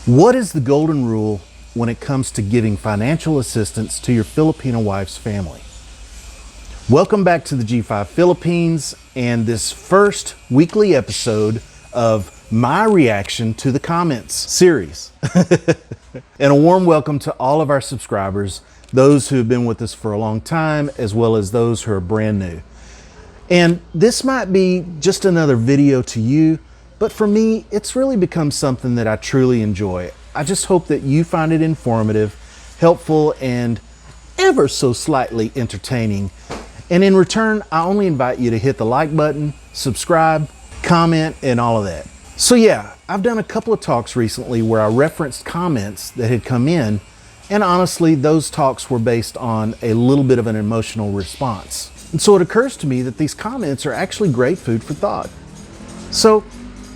What is the golden rule when it comes to giving financial assistance to your Filipino wife's family? Welcome back to the G5 Philippines and this first weekly episode of my reaction to the comments series. And a warm welcome to all of our subscribers, those who have been with us for a long time, as well as those who are brand new. And this might be just another video to you, but for me, it's really become something that I truly enjoy. I just hope that you find it informative, helpful, and ever so slightly entertaining. And in return, I only invite you to hit the like button, subscribe, comment, and all of that. So yeah, I've done a couple of talks recently where I referenced comments that had come in, and honestly, those talks were based on a little bit of an emotional response. And so it occurs to me that these comments are actually great food for thought. So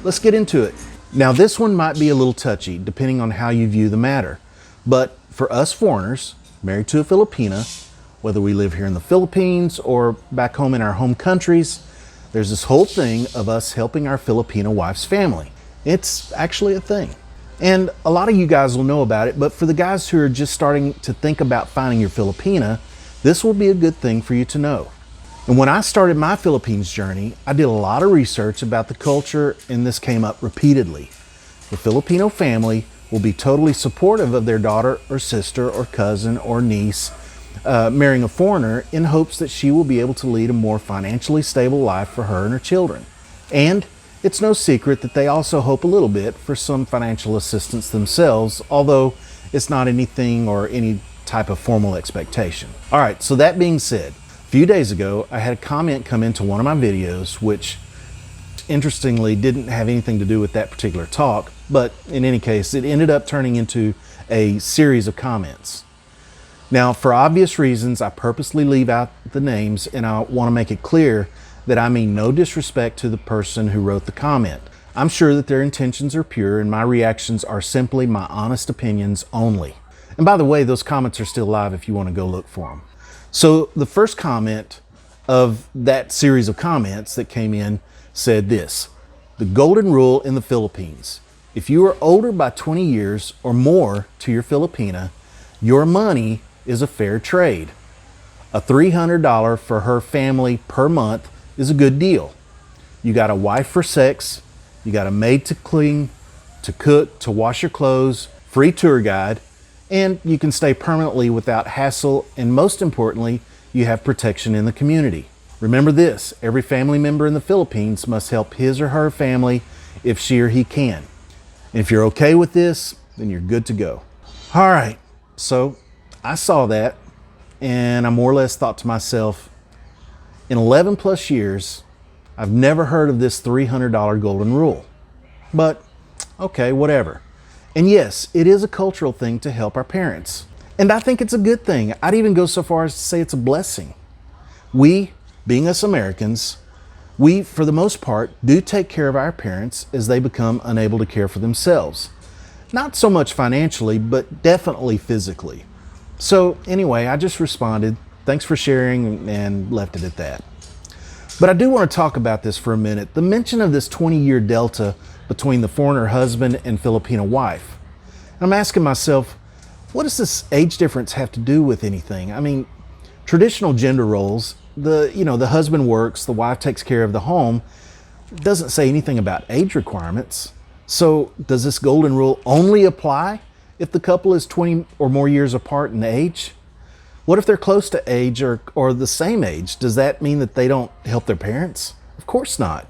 let's get into it. Now, this one might be a little touchy depending on how you view the matter, but for us foreigners married to a Filipina, whether we live here in the Philippines or back home in our home countries, there's this whole thing of us helping our Filipino wife's family. It's actually a thing. And a lot of you guys will know about it, but for the guys who are just starting to think about finding your Filipina, this will be a good thing for you to know. And when I started my Philippines journey, I did a lot of research about the culture, and this came up repeatedly. The Filipino family will be totally supportive of their daughter or sister or cousin or niece marrying a foreigner in hopes that she will be able to lead a more financially stable life for her and her children. And it's no secret that they also hope a little bit for some financial assistance themselves, although it's not anything or any type of formal expectation. All right, so that being said, a few days ago, I had a comment come into one of my videos, which interestingly didn't have anything to do with that particular talk, but in any case, it ended up turning into a series of comments. Now, for obvious reasons, I purposely leave out the names, and I want to make it clear that I mean no disrespect to the person who wrote the comment. I'm sure that their intentions are pure, and my reactions are simply my honest opinions only. And by the way, those comments are still live if you want to go look for them. So the first comment of that series of comments that came in said this: the golden rule in the Philippines. If you are older by 20 years or more to your Filipina, your money is a fair trade. A $300 for her family per month is a good deal. You got a wife for sex, you got a maid to clean, to cook, to wash your clothes, free tour guide, and you can stay permanently without hassle, and most importantly, you have protection in the community. Remember this: every family member in the Philippines must help his or her family if she or he can. And if you're okay with this, then you're good to go. All right, so I saw that, and I more or less thought to myself, in 11 plus years, I've never heard of this $300 golden rule. But okay, whatever. And yes, it is a cultural thing to help our parents. And I think it's a good thing. I'd even go so far as to say it's a blessing. We, being us Americans, we, for the most part, do take care of our parents as they become unable to care for themselves. Not so much financially, but definitely physically. So anyway, I just responded, thanks for sharing, and left it at that. But I do want to talk about this for a minute. The mention of this 20-year delta between the foreigner husband and Filipino wife. And I'm asking myself, what does this age difference have to do with anything? I mean, traditional gender roles, the husband works, the wife takes care of the home, doesn't say anything about age requirements. So does this golden rule only apply if the couple is 20 or more years apart in age? What if they're close to age or the same age? Does that mean that they don't help their parents? Of course not.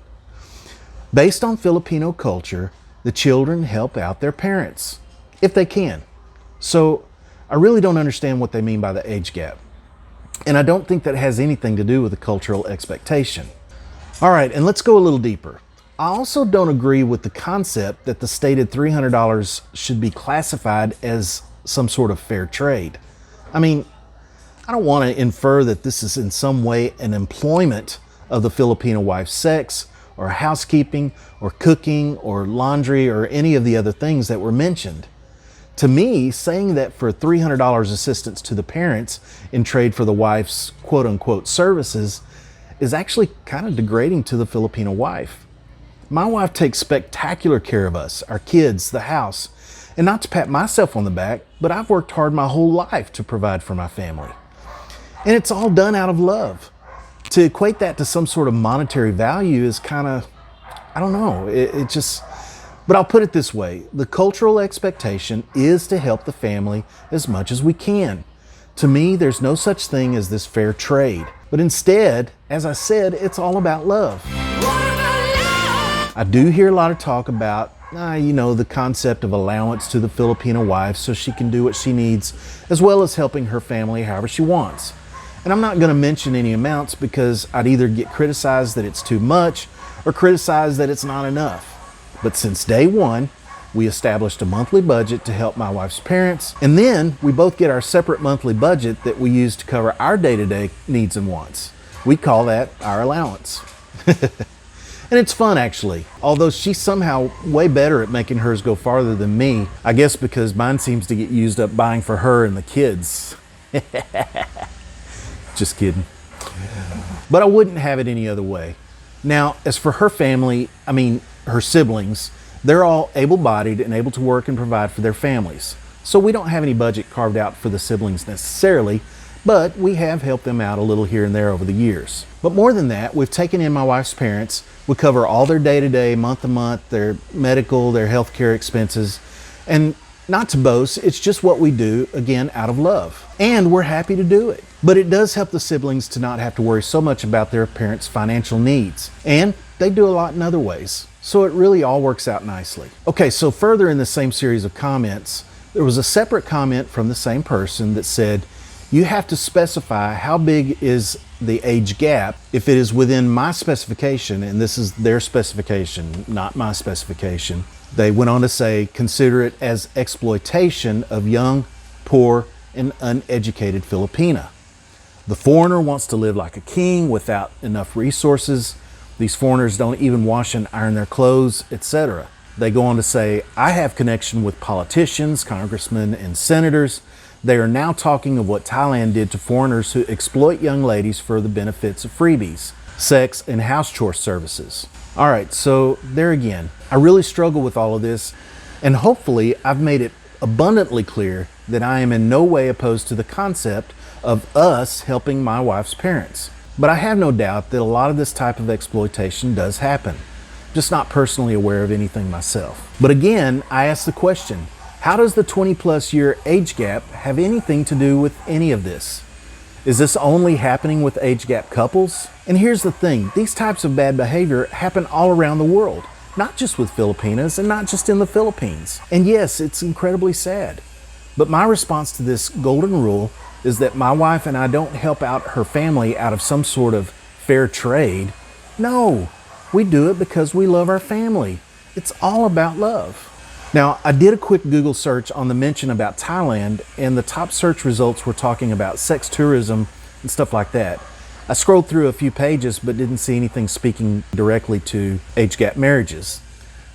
Based on Filipino culture, the children help out their parents, if they can. So I really don't understand what they mean by the age gap. And I don't think that has anything to do with the cultural expectation. All right, and let's go a little deeper. I also don't agree with the concept that the stated $300 should be classified as some sort of fair trade. I mean, I don't want to infer that this is in some way an employment of the Filipino wife's sex, or housekeeping, or cooking, or laundry, or any of the other things that were mentioned. To me, saying that for $300 assistance to the parents in trade for the wife's quote-unquote services is actually kind of degrading to the Filipino wife. My wife takes spectacular care of us, our kids, the house. And not to pat myself on the back, but I've worked hard my whole life to provide for my family. And it's all done out of love. To equate that to some sort of monetary value is kind of, I don't know, but I'll put it this way. The cultural expectation is to help the family as much as we can. To me, there's no such thing as this fair trade. But instead, as I said, it's all about love. I do hear a lot of talk about, the concept of allowance to the Filipina wife so she can do what she needs, as well as helping her family however she wants. And I'm not going to mention any amounts because I'd either get criticized that it's too much or criticized that it's not enough. But since day one, we established a monthly budget to help my wife's parents, and then we both get our separate monthly budget that we use to cover our day-to-day needs and wants. We call that our allowance. And it's fun, actually. Although she's somehow way better at making hers go farther than me. I guess because mine seems to get used up buying for her and the kids. Just kidding. But I wouldn't have it any other way. Now, as for her family, her siblings, they're all able-bodied and able to work and provide for their families. So we don't have any budget carved out for the siblings necessarily, but we have helped them out a little here and there over the years. But more than that, we've taken in my wife's parents. We cover all their day-to-day, month-to-month, their medical, their health care expenses. And not to boast, it's just what we do, again, out of love. And we're happy to do it. But it does help the siblings to not have to worry so much about their parents' financial needs. And they do a lot in other ways. So it really all works out nicely. Okay, so further in the same series of comments, there was a separate comment from the same person that said, you have to specify how big is the age gap if it is within my specification, and this is their specification, not my specification. They went on to say, consider it as exploitation of young, poor, and uneducated Filipina. The foreigner wants to live like a king without enough resources. These foreigners don't even wash and iron their clothes, etc. They go on to say, I have connection with politicians, congressmen, and senators. They are now talking of what Thailand did to foreigners who exploit young ladies for the benefits of freebies, sex, and house chore services. All right, so there again, I really struggle with all of this, and hopefully I've made it abundantly clear that I am in no way opposed to the concept of us helping my wife's parents. But I have no doubt that a lot of this type of exploitation does happen. Just not personally aware of anything myself. But again, I ask the question, how does the 20+ year age gap have anything to do with any of this? Is this only happening with age gap couples? And here's the thing, these types of bad behavior happen all around the world, not just with Filipinas and not just in the Philippines. And yes, it's incredibly sad. But my response to this golden rule is that my wife and I don't help out her family out of some sort of fair trade. No, we do it because we love our family. It's all about love. Now, I did a quick Google search on the mention about Thailand, and the top search results were talking about sex tourism and stuff like that. I scrolled through a few pages but didn't see anything speaking directly to age gap marriages.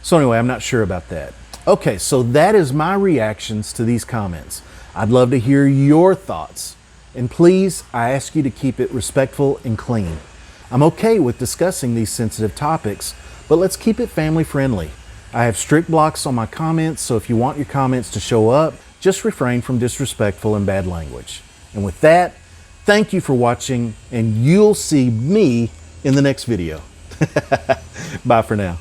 So anyway, I'm not sure about that. Okay, so that is my reactions to these comments. I'd love to hear your thoughts. And please, I ask you to keep it respectful and clean. I'm okay with discussing these sensitive topics, but let's keep it family friendly. I have strict blocks on my comments, so if you want your comments to show up, just refrain from disrespectful and bad language. And with that, thank you for watching, and you'll see me in the next video. Bye for now.